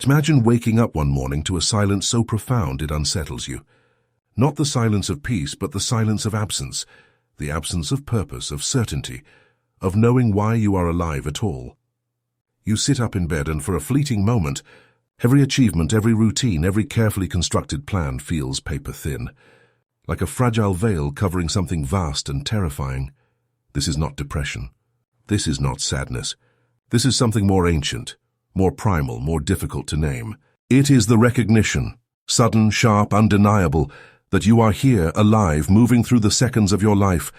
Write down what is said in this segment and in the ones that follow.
Imagine waking up one morning to a silence so profound it unsettles you. Not the silence of peace, but the silence of absence, the absence of purpose, of certainty, of knowing why you are alive at all. You sit up in bed and for a fleeting moment, every achievement, every routine, every carefully constructed plan feels paper-thin, like a fragile veil covering something vast and terrifying. This is not depression. This is not sadness. This is something more ancient, more primal, more difficult to name. It is the recognition, sudden, sharp, undeniable, that you are here, alive, moving through the seconds of your life,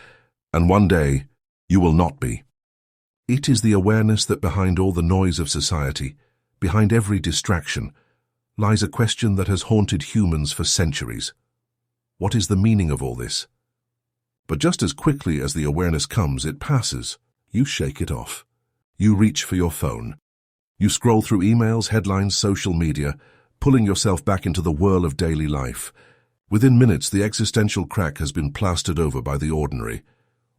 and one day you will not be. It is the awareness that behind all the noise of society, behind every distraction, lies a question that has haunted humans for centuries. What is the meaning of all this? But just as quickly as the awareness comes, it passes. You shake it off. You reach for your phone. You scroll through emails, headlines, social media, pulling yourself back into the whirl of daily life. Within minutes, the existential crack has been plastered over by the ordinary.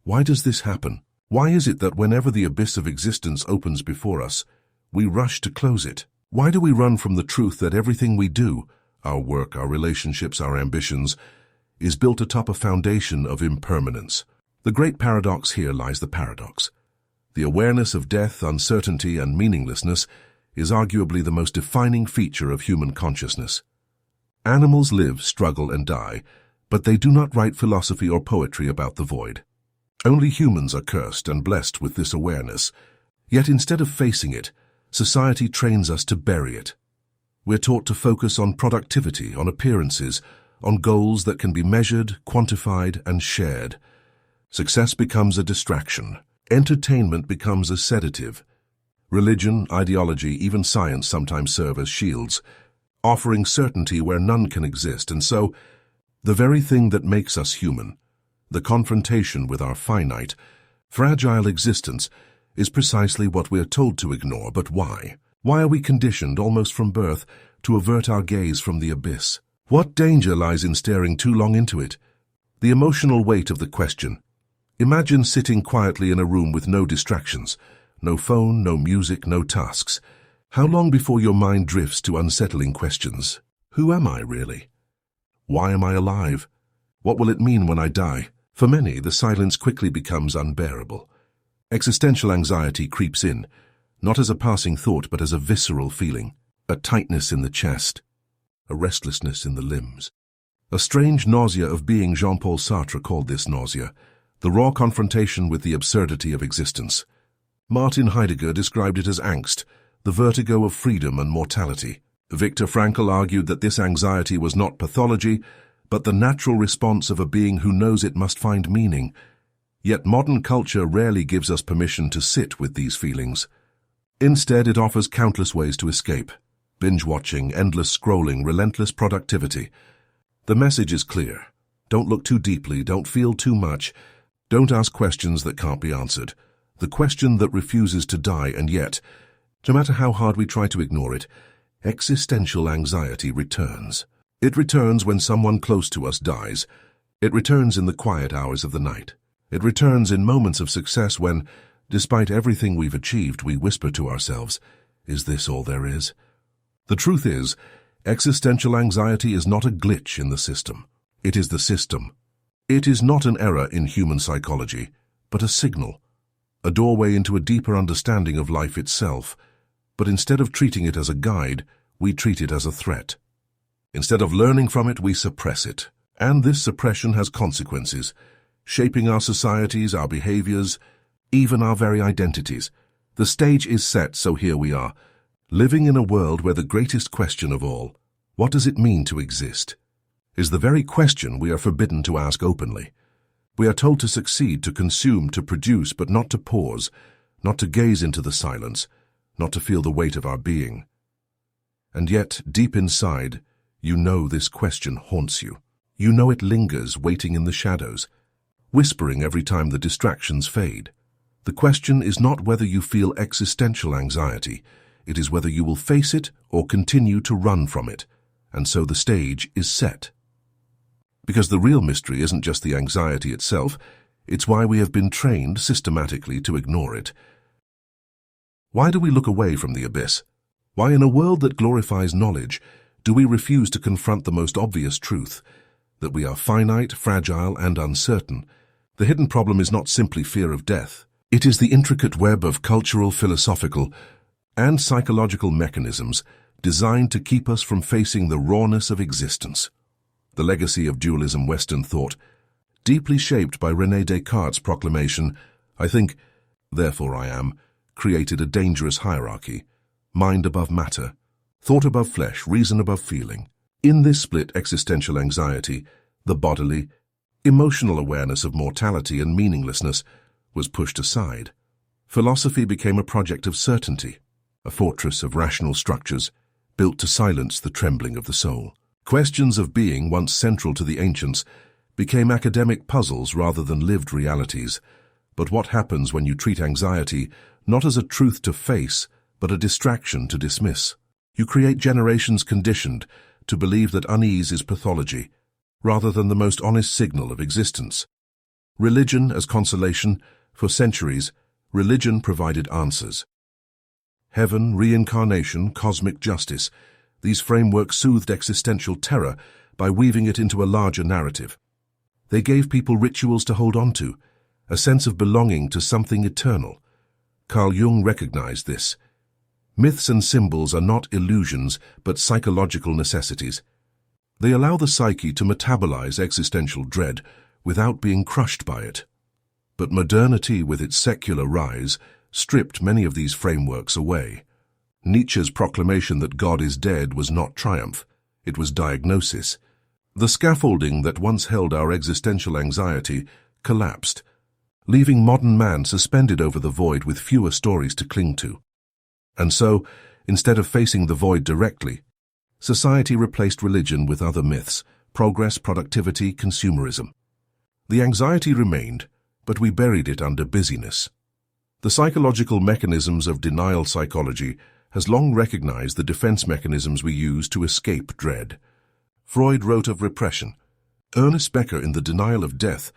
Why does this happen? Why is it that whenever the abyss of existence opens before us, we rush to close it? Why do we run from the truth that everything we do, our work, our relationships, our ambitions, is built atop a foundation of impermanence? The great paradox here lies the paradox. The awareness of death, uncertainty, and meaninglessness is arguably the most defining feature of human consciousness. Animals live, struggle, and die, but they do not write philosophy or poetry about the void. Only humans are cursed and blessed with this awareness. Yet instead of facing it, society trains us to bury it. We're taught to focus on productivity, on appearances, on goals that can be measured, quantified, and shared. Success becomes a distraction. Entertainment becomes a sedative. Religion, ideology, even science sometimes serve as shields, offering certainty where none can exist. And so, the very thing that makes us human, the confrontation with our finite, fragile existence, is precisely what we're told to ignore. But why? Why are we conditioned, almost from birth, to avert our gaze from the abyss? What danger lies in staring too long into it? The emotional weight of the question. Imagine sitting quietly in a room with no distractions, no phone, no music, no tasks. How long before your mind drifts to unsettling questions? Who am I really? Why am I alive? What will it mean when I die? For many, the silence quickly becomes unbearable. Existential anxiety creeps in, not as a passing thought but as a visceral feeling, a tightness in the chest, a restlessness in the limbs. A strange nausea of being. Jean-Paul Sartre called this nausea the raw confrontation with the absurdity of existence. Martin Heidegger described it as angst, the vertigo of freedom and mortality. Viktor Frankl argued that this anxiety was not pathology, but the natural response of a being who knows it must find meaning. Yet modern culture rarely gives us permission to sit with these feelings. Instead, it offers countless ways to escape. Binge-watching, endless scrolling, relentless productivity. The message is clear. Don't look too deeply, don't feel too much, don't ask questions that can't be answered. The question that refuses to die, and yet, no matter how hard we try to ignore it, existential anxiety returns. It returns when someone close to us dies. It returns in the quiet hours of the night. It returns in moments of success when, despite everything we've achieved, we whisper to ourselves, "Is this all there is?" The truth is, existential anxiety is not a glitch in the system. It is the system. It is not an error in human psychology, but a signal, a doorway into a deeper understanding of life itself. But instead of treating it as a guide, we treat it as a threat. Instead of learning from it, we suppress it. And this suppression has consequences, shaping our societies, our behaviors, even our very identities. The stage is set, so here we are, living in a world where the greatest question of all, what does it mean to exist, is the very question we are forbidden to ask openly. We are told to succeed, to consume, to produce, but not to pause, not to gaze into the silence, not to feel the weight of our being. And yet, deep inside, you know this question haunts you. You know it lingers, waiting in the shadows, whispering every time the distractions fade. The question is not whether you feel existential anxiety, it is whether you will face it or continue to run from it. And so the stage is set. Because the real mystery isn't just the anxiety itself, it's why we have been trained systematically to ignore it. Why do we look away from the abyss? Why, in a world that glorifies knowledge, do we refuse to confront the most obvious truth, that we are finite, fragile, and uncertain? The hidden problem is not simply fear of death. It is the intricate web of cultural, philosophical, and psychological mechanisms designed to keep us from facing the rawness of existence. The legacy of dualism Western thought, deeply shaped by René Descartes' proclamation, "I think, therefore I am," created a dangerous hierarchy: mind above matter, thought above flesh, reason above feeling. In this split existential anxiety, the bodily, emotional awareness of mortality and meaninglessness was pushed aside. Philosophy became a project of certainty, a fortress of rational structures built to silence the trembling of the soul. Questions of being, once central to the ancients, became academic puzzles rather than lived realities. But what happens when you treat anxiety not as a truth to face, but a distraction to dismiss? You create generations conditioned to believe that unease is pathology, rather than the most honest signal of existence. Religion as consolation. For centuries, religion provided answers. Heaven, reincarnation, cosmic justice. These frameworks soothed existential terror by weaving it into a larger narrative. They gave people rituals to hold on to, a sense of belonging to something eternal. Carl Jung recognized this. Myths and symbols are not illusions, but psychological necessities. They allow the psyche to metabolize existential dread without being crushed by it. But modernity, with its secular rise, stripped many of these frameworks away. Nietzsche's proclamation that God is dead was not triumph, it was diagnosis. The scaffolding that once held our existential anxiety collapsed, leaving modern man suspended over the void with fewer stories to cling to. And so, instead of facing the void directly, society replaced religion with other myths: progress, productivity, consumerism. The anxiety remained, but we buried it under busyness. The psychological mechanisms of denial psychology has long recognized the defense mechanisms we use to escape dread. Freud wrote of repression. Ernest Becker, in The Denial of Death,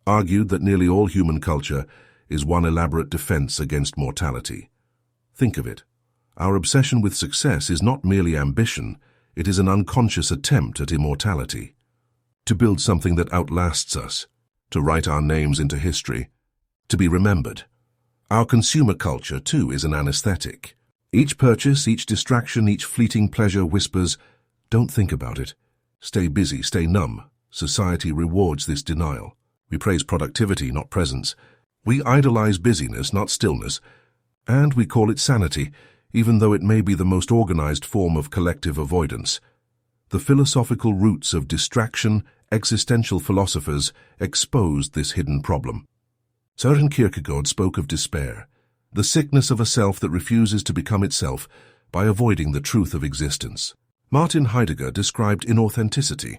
argued that nearly all human culture is one elaborate defense against mortality. Think of it. Our obsession with success is not merely ambition, it is an unconscious attempt at immortality. To build something that outlasts us, to write our names into history, to be remembered. Our consumer culture, too, is an anesthetic. Each purchase, each distraction, each fleeting pleasure whispers, "Don't think about it. Stay busy, stay numb." Society rewards this denial. We praise productivity, not presence. We idolize busyness, not stillness. And we call it sanity, even though it may be the most organized form of collective avoidance. The philosophical roots of distraction, existential philosophers exposed this hidden problem. Søren Kierkegaard spoke of despair, the sickness of a self that refuses to become itself by avoiding the truth of existence. Martin Heidegger described inauthenticity,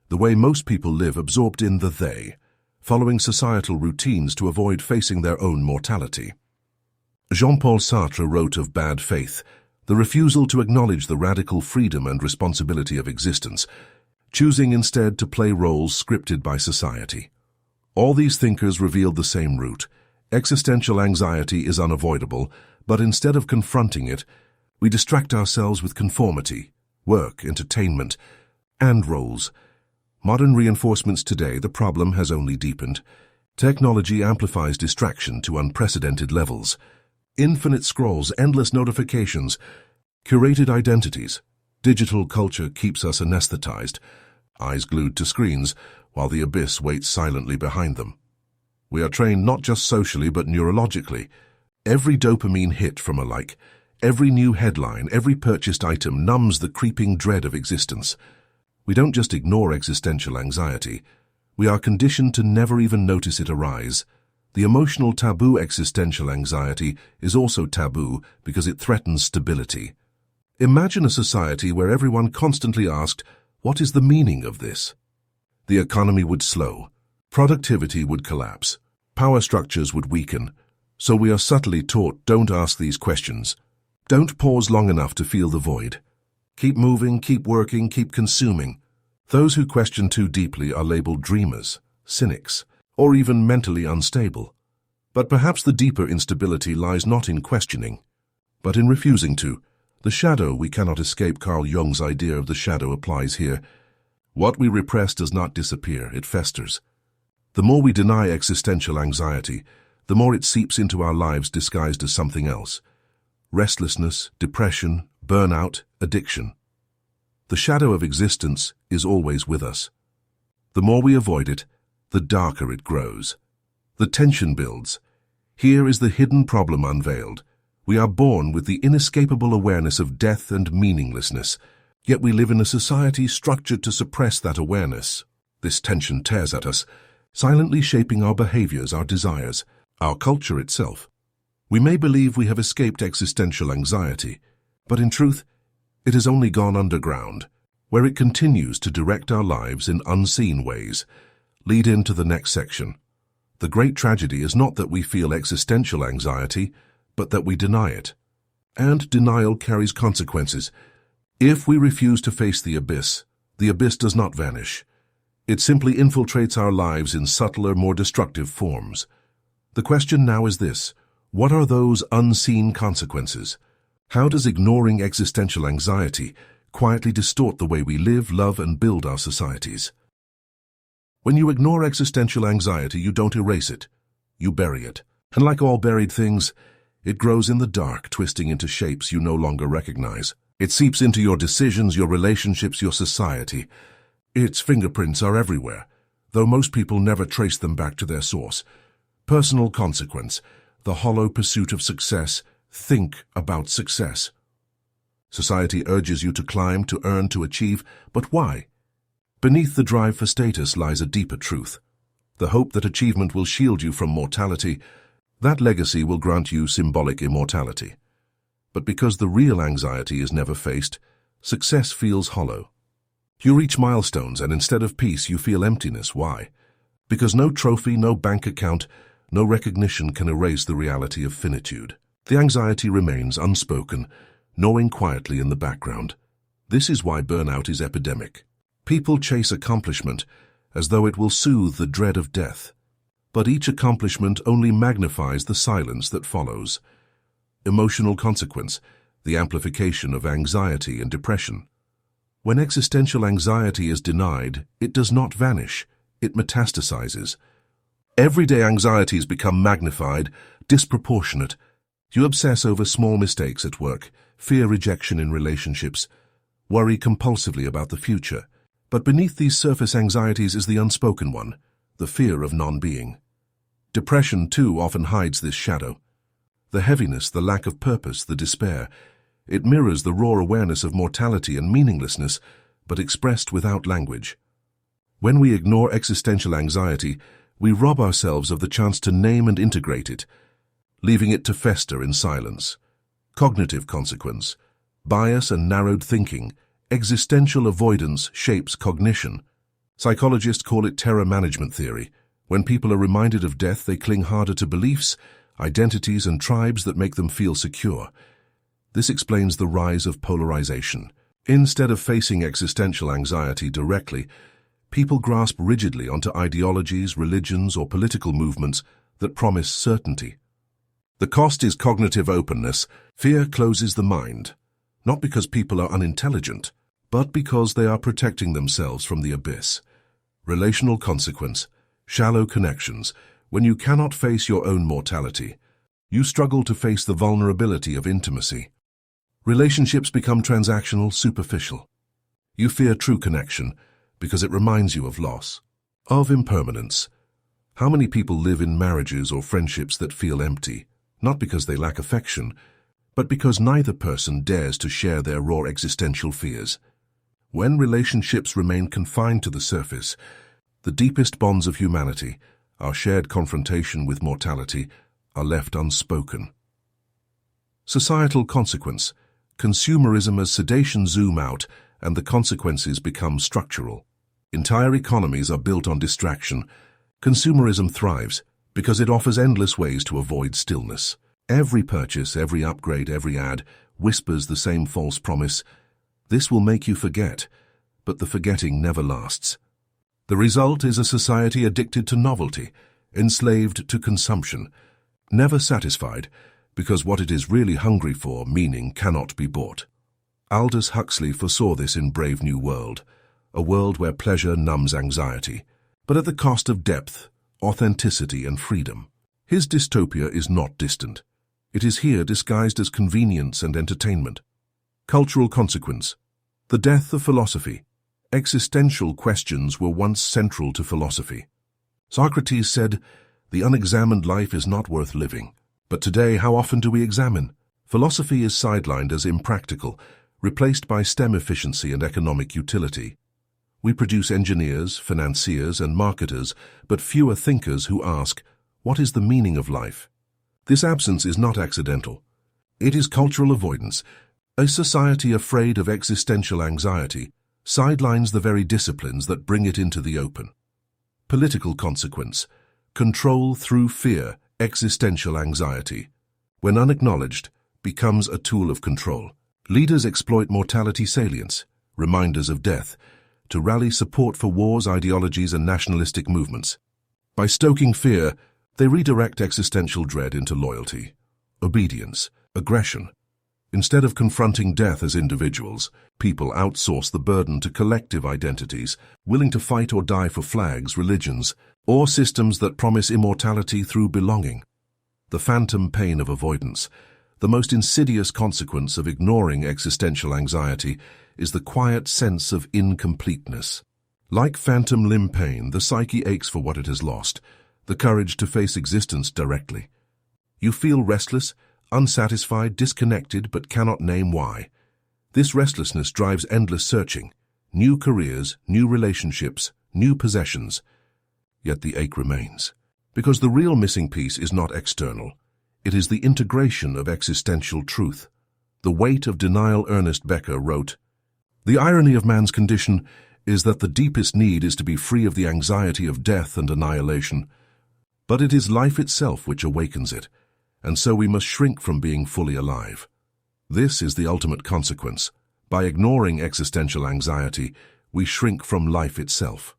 the way most people live absorbed in the they, following societal routines to avoid facing their own mortality. Jean-Paul Sartre wrote of bad faith, the refusal to acknowledge the radical freedom and responsibility of existence, choosing instead to play roles scripted by society. All these thinkers revealed the same root. Existential anxiety is unavoidable, but instead of confronting it, we distract ourselves with conformity, work, entertainment, and roles. Modern reinforcements today, the problem has only deepened. Technology amplifies distraction to unprecedented levels. Infinite scrolls, endless notifications, curated identities. Digital culture keeps us anesthetized, eyes glued to screens, while the abyss waits silently behind them. We are trained not just socially but neurologically. Every dopamine hit from a like, every new headline, every purchased item numbs the creeping dread of existence. We don't just ignore existential anxiety. We are conditioned to never even notice it arise. The emotional taboo existential anxiety is also taboo because it threatens stability. Imagine a society where everyone constantly asked, "What is the meaning of this?" The economy would slow, productivity would collapse, power structures would weaken. So we are subtly taught, don't ask these questions. Don't pause long enough to feel the void. Keep moving, keep working, keep consuming. Those who question too deeply are labeled dreamers, cynics, or even mentally unstable. But perhaps the deeper instability lies not in questioning, but in refusing to. The shadow we cannot escape. Carl Jung's idea of the shadow applies here. What we repress does not disappear, it festers. The more we deny existential anxiety, the more it seeps into our lives disguised as something else. Restlessness, depression, burnout, addiction. The shadow of existence is always with us. The more we avoid it, the darker it grows. The tension builds. Here is the hidden problem unveiled. We are born with the inescapable awareness of death and meaninglessness, yet we live in a society structured to suppress that awareness. This tension tears at us, silently shaping our behaviors, our desires, our culture itself. We may believe we have escaped existential anxiety, but in truth, it has only gone underground, where it continues to direct our lives in unseen ways. Lead into the next section. The great tragedy is not that we feel existential anxiety, but that we deny it. And denial carries consequences. If we refuse to face the abyss does not vanish. It simply infiltrates our lives in subtler, more destructive forms. The question now is this: what are those unseen consequences? How does ignoring existential anxiety quietly distort the way we live, love, and build our societies? When you ignore existential anxiety, you don't erase it. You bury it. And like all buried things, it grows in the dark, twisting into shapes you no longer recognize. It seeps into your decisions, your relationships, your society. Its fingerprints are everywhere, though most people never trace them back to their source. Personal consequence, the hollow pursuit of success. Think about success. Society urges you to climb, to earn, to achieve, but why? Beneath the drive for status lies a deeper truth. The hope that achievement will shield you from mortality. That legacy will grant you symbolic immortality. But because the real anxiety is never faced, success feels hollow. You reach milestones and instead of peace you feel emptiness. Why? Because no trophy, no bank account, no recognition can erase the reality of finitude. The anxiety remains unspoken, gnawing quietly in the background. This is why burnout is epidemic. People chase accomplishment as though it will soothe the dread of death. But each accomplishment only magnifies the silence that follows. Emotional consequence, the amplification of anxiety and depression. When existential anxiety is denied, it does not vanish, it metastasizes. Everyday anxieties become magnified, disproportionate. You obsess over small mistakes at work, fear rejection in relationships, worry compulsively about the future. But beneath these surface anxieties is the unspoken one, the fear of non-being. Depression, too, often hides this shadow. The heaviness, the lack of purpose, the despair. It mirrors the raw awareness of mortality and meaninglessness, but expressed without language. When we ignore existential anxiety, we rob ourselves of the chance to name and integrate it, leaving it to fester in silence. Cognitive consequence, bias and narrowed thinking. Existential avoidance shapes cognition. Psychologists call it terror management theory. When people are reminded of death, they cling harder to beliefs, identities, and tribes that make them feel secure. This explains the rise of polarization. Instead of facing existential anxiety directly, people grasp rigidly onto ideologies, religions, or political movements that promise certainty. The cost is cognitive openness. Fear closes the mind, not because people are unintelligent, but because they are protecting themselves from the abyss. Relational consequence, shallow connections. When you cannot face your own mortality, you struggle to face the vulnerability of intimacy. Relationships become transactional, superficial. You fear true connection because it reminds you of loss, of impermanence. How many people live in marriages or friendships that feel empty, not because they lack affection, but because neither person dares to share their raw existential fears? When relationships remain confined to the surface, the deepest bonds of humanity, our shared confrontation with mortality, are left unspoken. Societal consequence, consumerism as sedation zoom out and the consequences become structural. Entire economies are built on distraction. Consumerism thrives because it offers endless ways to avoid stillness. Every purchase, every upgrade, every ad whispers the same false promise. This will make you forget, but the forgetting never lasts. The result is a society addicted to novelty, enslaved to consumption. Never satisfied, because what it is really hungry for, meaning, cannot be bought. Aldous Huxley foresaw this in Brave New World, a world where pleasure numbs anxiety, but at the cost of depth, authenticity, and freedom. His dystopia is not distant. It is here disguised as convenience and entertainment. Cultural consequence. The death of philosophy. Existential questions were once central to philosophy. Socrates said, "The unexamined life is not worth living." But today, how often do we examine? Philosophy is sidelined as impractical, replaced by STEM efficiency and economic utility. We produce engineers, financiers, and marketers, but fewer thinkers who ask, what is the meaning of life? This absence is not accidental. It is cultural avoidance. A society afraid of existential anxiety sidelines the very disciplines that bring it into the open. Political consequence. Control through fear, existential anxiety. When unacknowledged, becomes a tool of control. Leaders exploit mortality salience, reminders of death, to rally support for wars, ideologies, and nationalistic movements. By stoking fear, they redirect existential dread into loyalty, obedience, aggression. Instead of confronting death as individuals, people outsource the burden to collective identities, willing to fight or die for flags, religions, or systems that promise immortality through belonging. The phantom pain of avoidance. The most insidious consequence of ignoring existential anxiety is the quiet sense of incompleteness. Like phantom limb pain, the psyche aches for what it has lost, the courage to face existence directly. You feel restless, unsatisfied, disconnected, but cannot name why. This restlessness drives endless searching, new careers, new relationships, new possessions. Yet the ache remains. Because the real missing piece is not external. It is the integration of existential truth. The Weight of Denial. Ernest Becker wrote, "The irony of man's condition is that the deepest need is to be free of the anxiety of death and annihilation. But it is life itself which awakens it, and so we must shrink from being fully alive. This is the ultimate consequence. By ignoring existential anxiety, we shrink from life itself.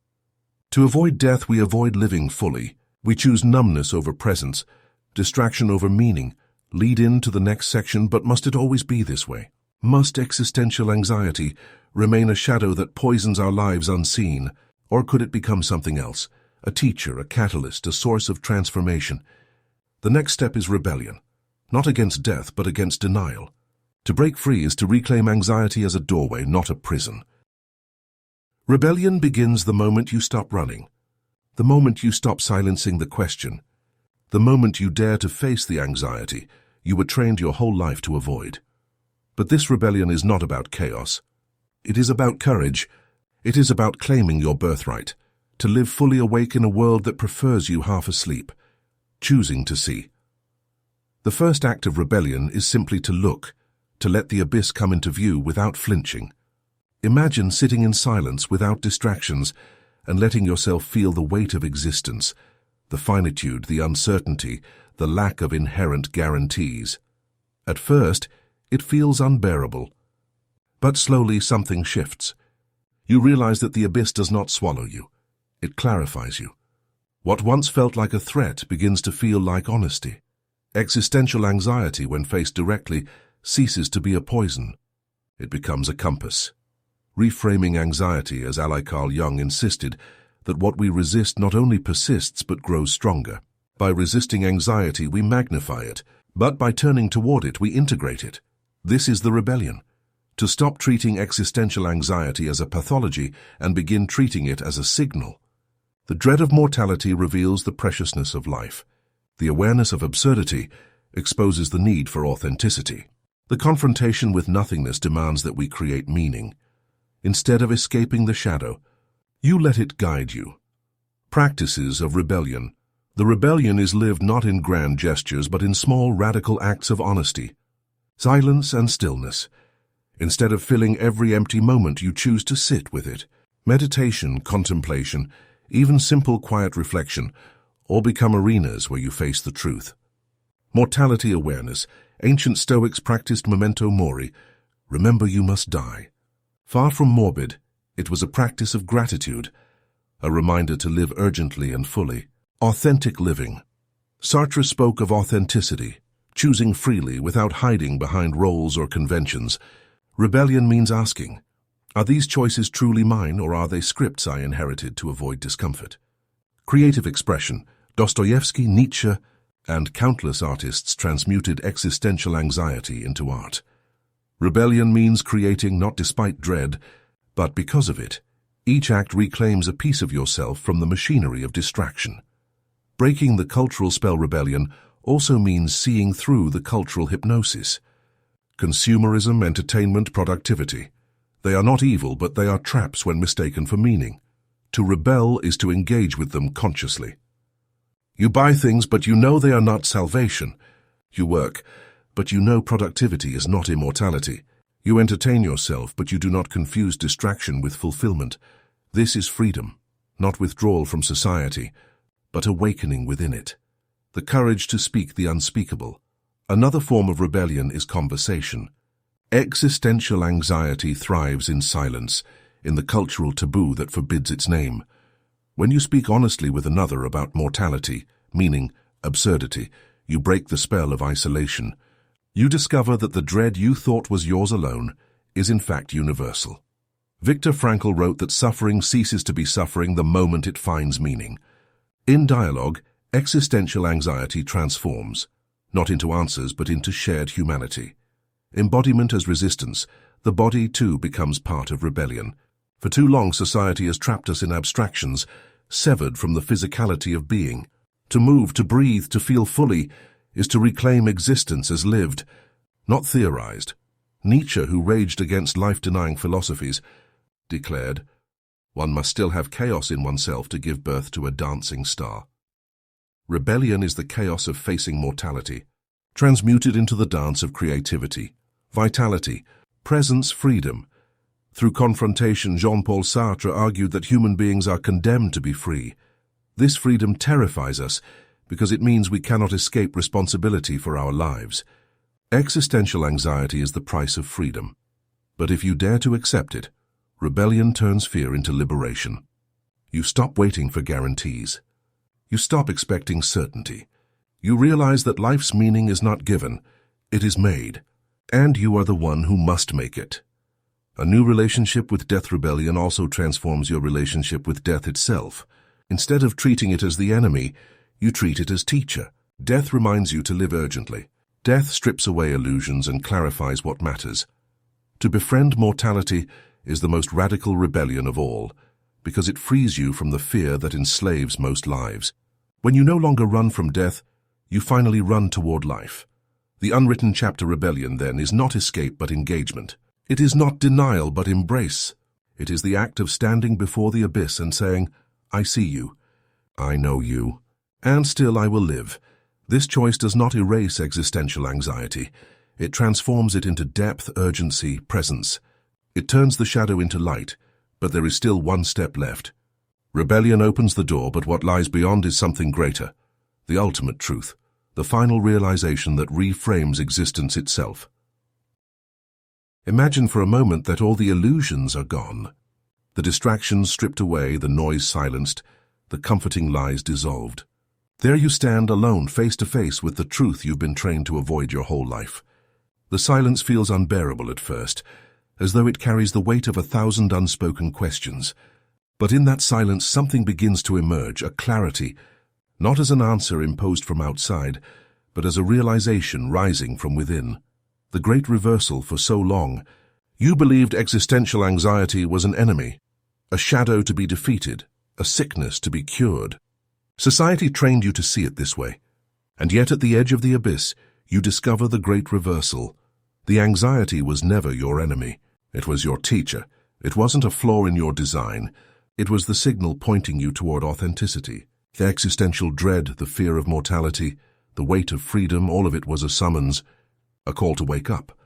To avoid death, we avoid living fully. We choose numbness over presence, distraction over meaning, lead into the next section, but must it always be this way? Must existential anxiety remain a shadow that poisons our lives unseen, or could it become something else? A teacher, a catalyst, a source of transformation? The next step is rebellion, not against death, but against denial. To break free is to reclaim anxiety as a doorway, not a prison. Rebellion begins the moment you stop running, the moment you stop silencing the question, the moment you dare to face the anxiety you were trained your whole life to avoid. But this rebellion is not about chaos. It is about courage. It is about claiming your birthright, to live fully awake in a world that prefers you half asleep, choosing to see. The first act of rebellion is simply to look, to let the abyss come into view without flinching. Imagine sitting in silence without distractions and letting yourself feel the weight of existence, the finitude, the uncertainty, the lack of inherent guarantees. At first, it feels unbearable. But slowly something shifts. You realize that the abyss does not swallow you. It clarifies you. What once felt like a threat begins to feel like honesty. Existential anxiety, when faced directly, ceases to be a poison. It becomes a compass. Reframing anxiety, as ally Carl Jung insisted, that what we resist not only persists but grows stronger. By resisting anxiety, we magnify it, but by turning toward it, we integrate it. This is the rebellion. To stop treating existential anxiety as a pathology and begin treating it as a signal. The dread of mortality reveals the preciousness of life. The awareness of absurdity exposes the need for authenticity. The confrontation with nothingness demands that we create meaning. Instead of escaping the shadow, you let it guide you. Practices of rebellion. The rebellion is lived not in grand gestures but in small radical acts of honesty. Silence and stillness. Instead of filling every empty moment, you choose to sit with it. Meditation, contemplation, even simple quiet reflection, all become arenas where you face the truth. Mortality awareness. Ancient Stoics practiced memento mori. Remember you must die. Far from morbid, it was a practice of gratitude, a reminder to live urgently and fully. Authentic living. Sartre spoke of authenticity, choosing freely without hiding behind roles or conventions. Rebellion means asking, are these choices truly mine, or are they scripts I inherited to avoid discomfort? Creative expression. Dostoevsky, Nietzsche, and countless artists transmuted existential anxiety into art. Rebellion means creating not despite dread, but because of it. Each act reclaims a piece of yourself from the machinery of distraction. Breaking the cultural spell. Rebellion also means seeing through the cultural hypnosis. Consumerism, entertainment, productivity. They are not evil, but they are traps when mistaken for meaning. To rebel is to engage with them consciously. You buy things, but you know they are not salvation. You work, but you know productivity is not immortality. You entertain yourself, but you do not confuse distraction with fulfillment. This is freedom, not withdrawal from society, but awakening within it. The courage to speak the unspeakable. Another form of rebellion is conversation. Existential anxiety thrives in silence, in the cultural taboo that forbids its name. When you speak honestly with another about mortality, meaning absurdity, you break the spell of isolation. You discover that the dread you thought was yours alone is in fact universal. Viktor Frankl wrote that suffering ceases to be suffering the moment it finds meaning. In dialogue, existential anxiety transforms, not into answers but into shared humanity. Embodiment as resistance, the body too becomes part of rebellion. For too long society has trapped us in abstractions, severed from the physicality of being. To move, to breathe, to feel fully, is to reclaim existence as lived, not theorized. Nietzsche, who raged against life-denying philosophies, declared, "One must still have chaos in oneself to give birth to a dancing star." Rebellion is the chaos of facing mortality, transmuted into the dance of creativity, vitality, presence, freedom. Through confrontation, Jean-Paul Sartre argued that human beings are condemned to be free. This freedom terrifies us because it means we cannot escape responsibility for our lives. Existential anxiety is the price of freedom. But if you dare to accept it, rebellion turns fear into liberation. You stop waiting for guarantees. You stop expecting certainty. You realize that life's meaning is not given, it is made, and you are the one who must make it. A new relationship with death. Rebellion also transforms your relationship with death itself. Instead of treating it as the enemy, you treat it as teacher. Death reminds you to live urgently. Death strips away illusions and clarifies what matters. To befriend mortality is the most radical rebellion of all, because it frees you from the fear that enslaves most lives. When you no longer run from death, you finally run toward life. The unwritten chapter. Rebellion, then, is not escape but engagement. It is not denial but embrace. It is the act of standing before the abyss and saying, "I see you, I know you, and still I will live." This choice does not erase existential anxiety. It transforms it into depth, urgency, presence. It turns the shadow into light, but there is still one step left. Rebellion opens the door, but what lies beyond is something greater. The ultimate truth, the final realization that reframes existence itself. Imagine for a moment that all the illusions are gone. The distractions stripped away, the noise silenced, the comforting lies dissolved. There you stand alone, face to face with the truth you've been trained to avoid your whole life. The silence feels unbearable at first, as though it carries the weight of 1,000 unspoken questions. But in that silence something begins to emerge, a clarity, not as an answer imposed from outside, but as a realization rising from within. The great reversal. For so long, you believed existential anxiety was an enemy, a shadow to be defeated, a sickness to be cured. Society trained you to see it this way, and yet at the edge of the abyss, you discover the great reversal. The anxiety was never your enemy. It was your teacher. It wasn't a flaw in your design. It was the signal pointing you toward authenticity. The existential dread, the fear of mortality, the weight of freedom, all of it was a summons, a call to wake up.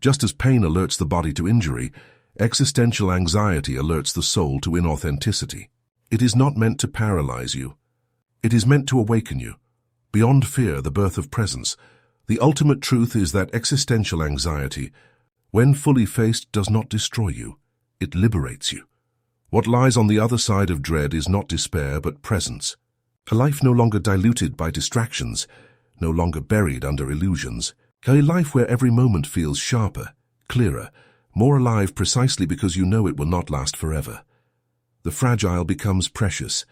Just as pain alerts the body to injury, existential anxiety alerts the soul to inauthenticity. It is not meant to paralyze you. It is meant to awaken you. Beyond fear, the birth of presence. The ultimate truth is that existential anxiety, when fully faced, does not destroy you. It liberates you. What lies on the other side of dread is not despair, but presence. A life no longer diluted by distractions, no longer buried under illusions. A life where every moment feels sharper, clearer, more alive precisely because you know it will not last forever. The fragile becomes precious.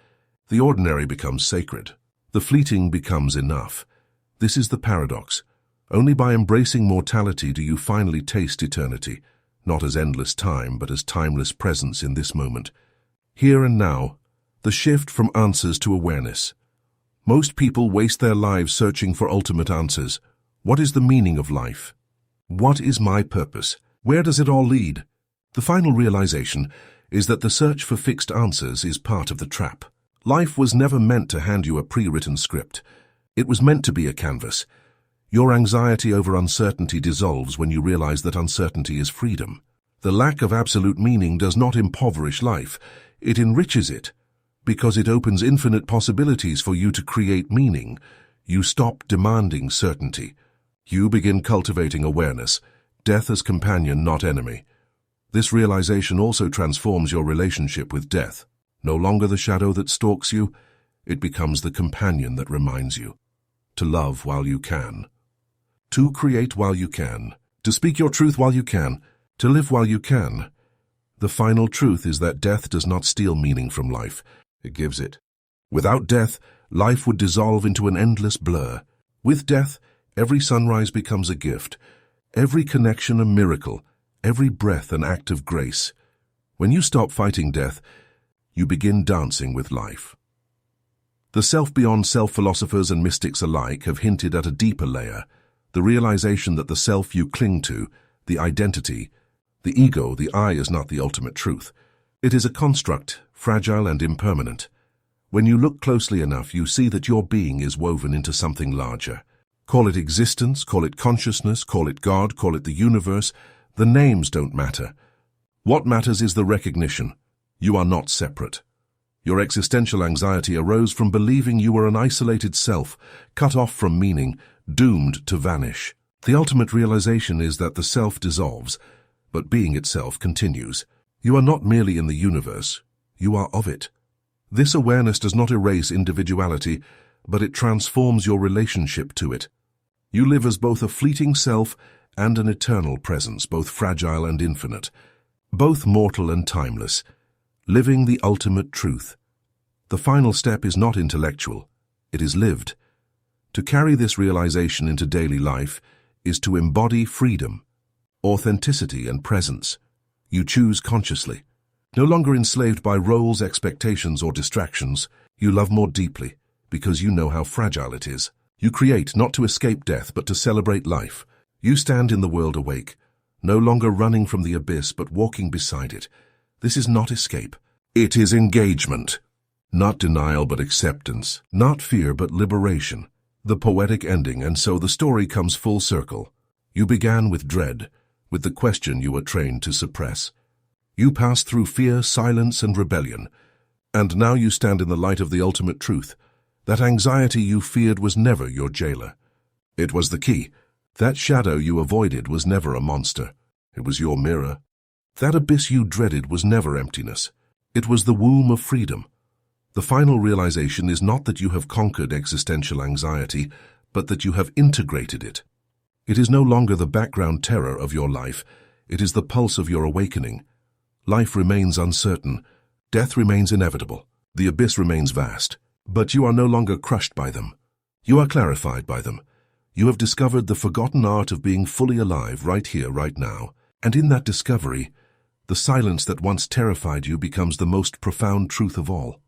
The ordinary becomes sacred. The fleeting becomes enough. This is the paradox. Only by embracing mortality do you finally taste eternity, not as endless time, but as timeless presence in this moment. Here and now, the shift from answers to awareness. Most people waste their lives searching for ultimate answers. What is the meaning of life? What is my purpose? Where does it all lead? The final realization is that the search for fixed answers is part of the trap. Life was never meant to hand you a pre-written script. It was meant to be a canvas. Your anxiety over uncertainty dissolves when you realize that uncertainty is freedom. The lack of absolute meaning does not impoverish life. It enriches it, because it opens infinite possibilities for you to create meaning. You stop demanding certainty. You begin cultivating awareness, death as companion, not enemy. This realization also transforms your relationship with death. No longer the shadow that stalks you, it becomes the companion that reminds you to love while you can, to create while you can, to speak your truth while you can, to live while you can. The final truth is that death does not steal meaning from life, it gives it. Without death, life would dissolve into an endless blur. With death, every sunrise becomes a gift, every connection a miracle, every breath an act of grace. When you stop fighting death, you begin dancing with life. The self-beyond-self philosophers and mystics alike have hinted at a deeper layer, the realization that the self you cling to, the identity, the ego, the I, is not the ultimate truth. It is a construct, fragile and impermanent. When you look closely enough, you see that your being is woven into something larger. Call it existence, call it consciousness, call it God, call it the universe. The names don't matter. What matters is the recognition. You are not separate. Your existential anxiety arose from believing you were an isolated self, cut off from meaning, doomed to vanish. The ultimate realization is that the self dissolves, but being itself continues. You are not merely in the universe, you are of it. This awareness does not erase individuality, but it transforms your relationship to it. You live as both a fleeting self and an eternal presence, both fragile and infinite, both mortal and timeless, living the ultimate truth. The final step is not intellectual, it is lived. To carry this realization into daily life is to embody freedom, authenticity and presence. You choose consciously. No longer enslaved by roles, expectations or distractions, you love more deeply because you know how fragile it is. You create not to escape death but to celebrate life. You stand in the world awake, no longer running from the abyss but walking beside it. This is not escape. It is engagement. Not denial but acceptance. Not fear but liberation. The poetic ending, and so the story comes full circle. You began with dread, with the question you were trained to suppress. You passed through fear, silence, and rebellion, and now you stand in the light of the ultimate truth. That anxiety you feared was never your jailer. It was the key. That shadow you avoided was never a monster. It was your mirror. That abyss you dreaded was never emptiness. It was the womb of freedom. The final realization is not that you have conquered existential anxiety, but that you have integrated it. It is no longer the background terror of your life. It is the pulse of your awakening. Life remains uncertain. Death remains inevitable. The abyss remains vast. But you are no longer crushed by them. You are clarified by them. You have discovered the forgotten art of being fully alive right here, right now. And in that discovery, the silence that once terrified you becomes the most profound truth of all.